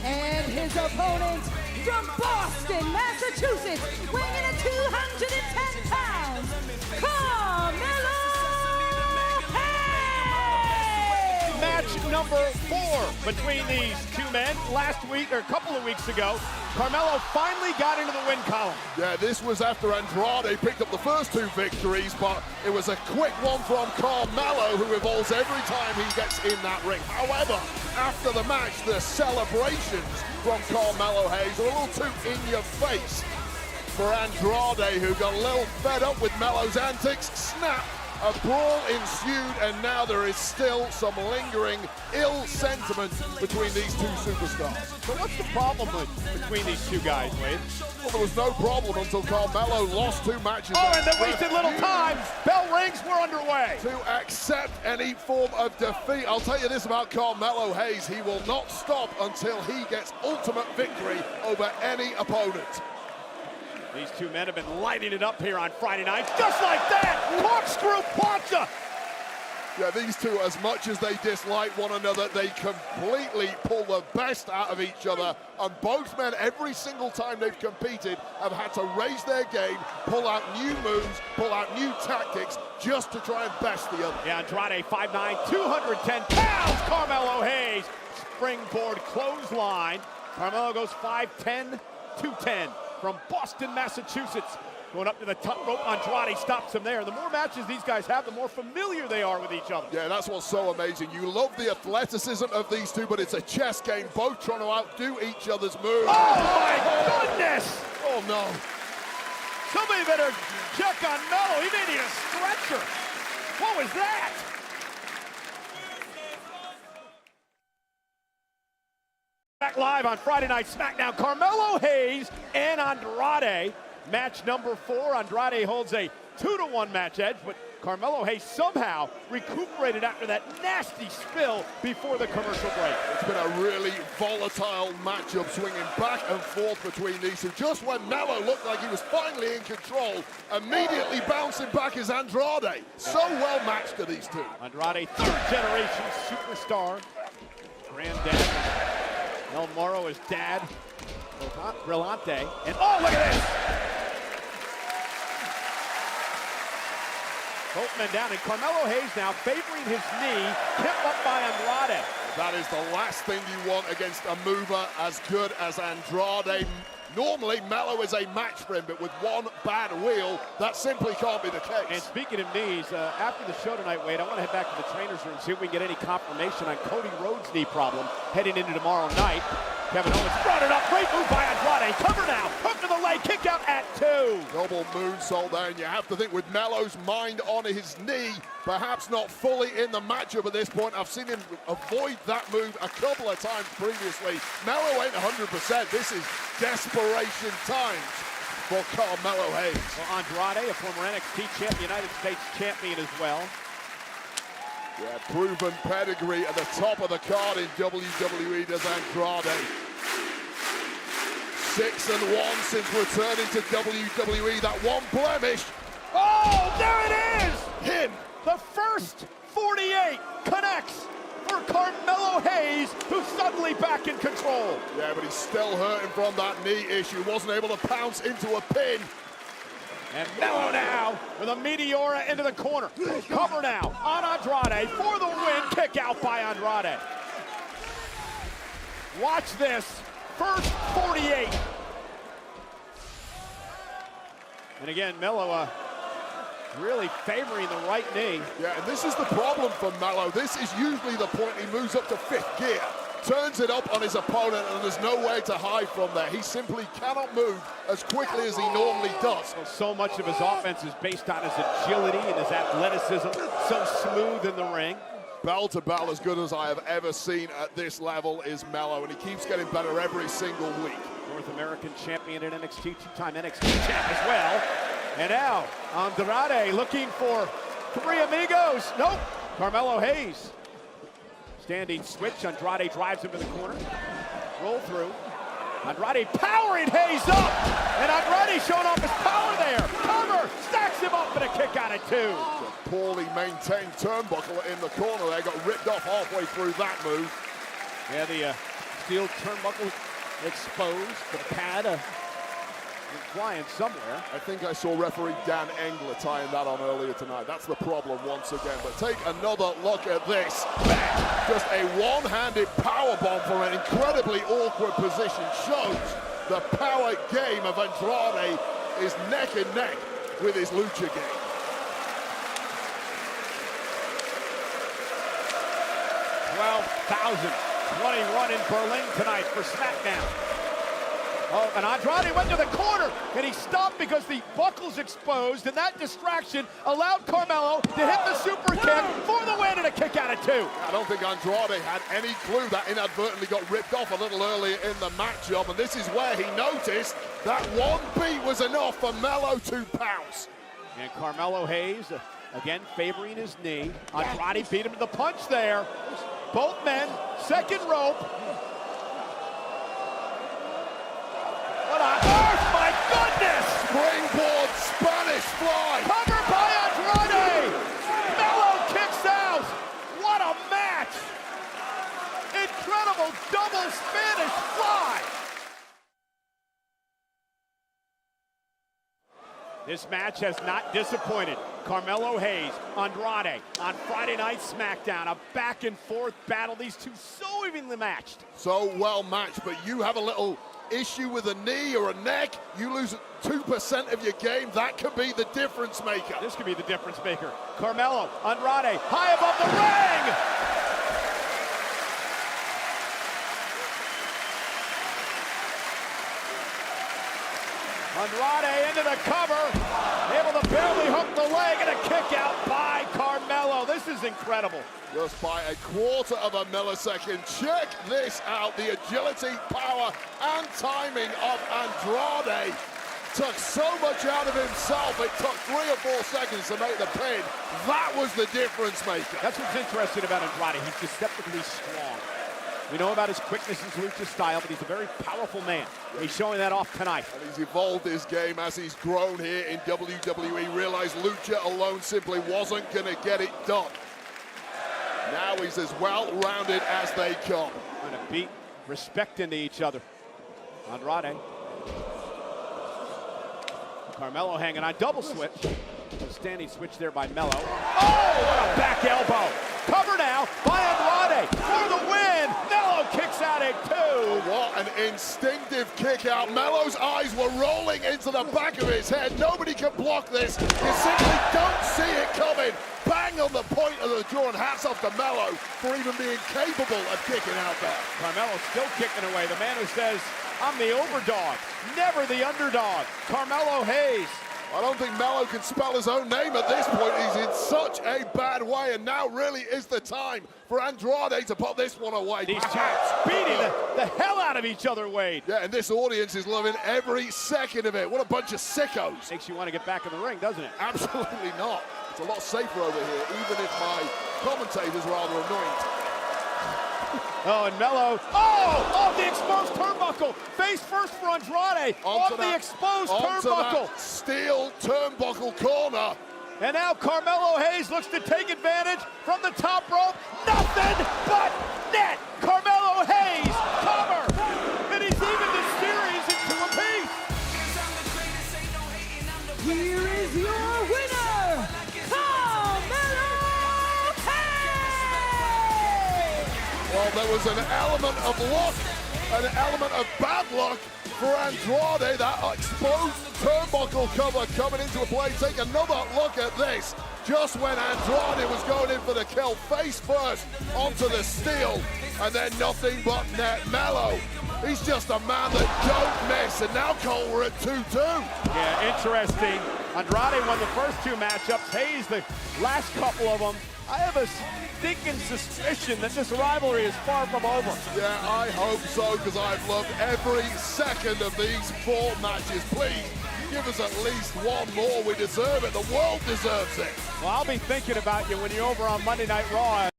And his opponent from Boston, Massachusetts, weighing in at 210 pounds, Carmelo Hayes! Match number 4 between these two men. Last week, or a couple of weeks ago, Carmelo finally got into the win column. Yeah, this was after Andrade picked up the first 2 victories, but it was a quick one from Carmelo, who evolves every time he gets in that ring. However, after the match, the celebrations from Carmelo Hayes are a little too in your face for Andrade, who got a little fed up with Melo's antics. Snap! A brawl ensued, and now there is still some lingering ill sentiment between these two superstars. So what's the problem between these two guys, Wade? Well, there was no problem until Carmelo lost 2 matches. Oh, and then wasted little time. Bell rings, we're underway. To accept any form of defeat. I'll tell you this about Carmelo Hayes. He will not stop until he gets ultimate victory over any opponent. These two men have been lighting it up here on Friday night, just like that! Corkscrew plancha! Yeah, these two, as much as they dislike one another, they completely pull the best out of each other. And both men, every single time they've competed, have had to raise their game, pull out new moves, pull out new tactics, just to try and best the other. Yeah, Andrade, 5'9", 210 pounds, Carmelo Hayes. Springboard clothesline. Carmelo goes 5'10", 210. From Boston, Massachusetts, going up to the top rope. Andrade stops him there. The more matches these guys have, the more familiar they are with each other. Yeah, that's what's so amazing. You love the athleticism of these two, but it's a chess game, both trying to outdo each other's moves. Oh, my goodness! Oh, no. Somebody better check on Melo. He may need a stretcher. What was that? Back live on Friday Night SmackDown, Carmelo Hayes and Andrade. Match number 4. Andrade holds a 2-1 match edge, but Carmelo Hayes somehow recuperated after that nasty spill before the commercial break. It's been a really volatile matchup, swinging back and forth between these two. Just when Melo looked like he was finally in control, immediately bouncing back is Andrade. So well matched to these two. Andrade, 3rd generation superstar. Granddad. El Moro is dad, Brillante, and oh, look at this! Both men down, and Carmelo Hayes now favoring his knee, kept up by Andrade. That is the last thing you want against a mover as good as Andrade. Normally, Melo is a match for him, but with one bad wheel, that simply can't be the case. And speaking of knees, after the show tonight, Wade, I want to head back to the trainer's room, see if we can get any confirmation on Cody Rhodes' knee problem heading into tomorrow night. Kevin Owens brought it up, great move by Andrade, cover now, hook to the leg, kick out at 2. Double moonsault there, and you have to think with Melo's mind on his knee, perhaps not fully in the matchup at this point. I've seen him avoid that move a couple of times previously. Melo ain't 100%. This is desperation times for Carmelo Hayes. Well, Andrade, a former NXT champion, United States champion as well. Yeah, proven pedigree at the top of the card in WWE does Andrade. 6-1 since returning to WWE. That one blemish. Oh, there it is! Him. The first 48 connects for Carmelo Hayes, who's suddenly back in control. Yeah, but he's still hurting from that knee issue. Wasn't able to pounce into a pin. And Melo now with a Meteora into the corner. Cover now on Andrade for the win. Kick out by Andrade. Watch this. First 48. And again, Melo really favoring the right knee. Yeah, and this is the problem for Melo. This is usually the point he moves up to 5th gear, turns it up on his opponent, and there's no way to hide from there. He simply cannot move as quickly as he normally does. Well, so much of his offense is based on his agility and his athleticism, so smooth in the ring. Bell to bell, as good as I have ever seen at this level is Melo, and he keeps getting better every single week. North American champion at NXT, 2-time NXT champ as well. And now, Andrade looking for 3 amigos. Nope, Carmelo Hayes. Standing switch, Andrade drives him to the corner. Roll through. Andrade powering Hayes up. And Andrade showing off his power there. Cover, stacks him up and a kick out at 2. poorly maintained turnbuckle in the corner there. Got ripped off halfway through that move. Yeah, the steel turnbuckle exposed, the pad flying somewhere. I think I saw referee Dan Engler tying that on earlier tonight. That's the problem once again. But take another look at this. Just a one-handed powerbomb from an incredibly awkward position shows the power game of Andrade is neck and neck with his lucha game. $12,021 in Berlin tonight for SmackDown. Oh, and Andrade went to the corner, and he stopped because the buckle's exposed, and that distraction allowed Carmelo to hit the super kick for the win and a kick out of 2. I don't think Andrade had any clue that inadvertently got ripped off a little earlier in the matchup, and this is where he noticed that one beat was enough for Melo to pounce. And Carmelo Hayes, again favoring his knee. Andrade beat him to the punch there. Both men, second rope. What on earth, my goodness! Springboard Spanish fly. Covered by Andrade! Melo kicks out! What a match! Incredible double Spanish fly! This match has not disappointed. Carmelo Hayes, Andrade on Friday Night SmackDown. A back and forth battle. These two so evenly matched. So well matched, but you have a little issue with a knee or a neck, you lose 2% of your game, that could be the difference maker. This could be the difference maker. Carmelo, Andrade, high above the ring! Andrade into the cover, able to barely hook the leg, and a kick out by Carmelo. This is incredible. Just by a quarter of a millisecond. Check this out. The agility, power, and timing of Andrade took so much out of himself. It took 3 or 4 seconds to make the pin. That was the difference maker. That's what's interesting about Andrade. He's deceptively strong. We know about his quickness and lucha style, but he's a very powerful man. He's showing that off tonight. And he's evolved his game as he's grown here in WWE. Realized lucha alone simply wasn't going to get it done. Now he's as well-rounded as they come. And a beat, respect into each other. Andrade. Carmelo hanging on, double switch. A standing switch there by Melo. Oh, what a back elbow. Cover now by Andrade for the win. Melo kicks out at 2. What an instinctive kick out. Melo's eyes were rolling into the back of his head. Nobody can block this. You simply don't see it coming. Bang on the point of the jaw, and hats off to Melo for even being capable of kicking out there. Carmelo still kicking away. The man who says, I'm the overdog, never the underdog. Carmelo Hayes. I don't think Melo can spell his own name at this point. He's in such a bad way, and now really is the time for Andrade to put this one away. These chaps beating the hell out of each other, Wade. Yeah, and this audience is loving every second of it. What a bunch of sickos. Makes you want to get back in the ring, doesn't it? Absolutely not. It's a lot safer over here, even if my commentator's rather annoying. Oh, and Melo, off the exposed turnbuckle. Face first for Andrade, off the exposed turnbuckle. That steel turnbuckle corner. And now Carmelo Hayes looks to take advantage from the top rope. Nothing but net. Carmelo Hayes, cover. And he's even the series into a piece. Here is your winner, Carmelo Hayes! Well, there was an element of luck, an element of bad luck for Andrade. That exposed turnbuckle cover coming into play. Take another look at this. Just when Andrade was going in for the kill, face first onto the steel, and then nothing but net. Melo, he's just a man that don't miss, and now Cole, we're at 2-2. Yeah, interesting. Andrade won the first 2 matchups. Hayes, the last couple of them. I have a stinking suspicion that this rivalry is far from over. Yeah, I hope so, because I've loved every second of these 4 matches. Please, give us at least one more. We deserve it. The world deserves it. Well, I'll be thinking about you when you're over on Monday Night Raw.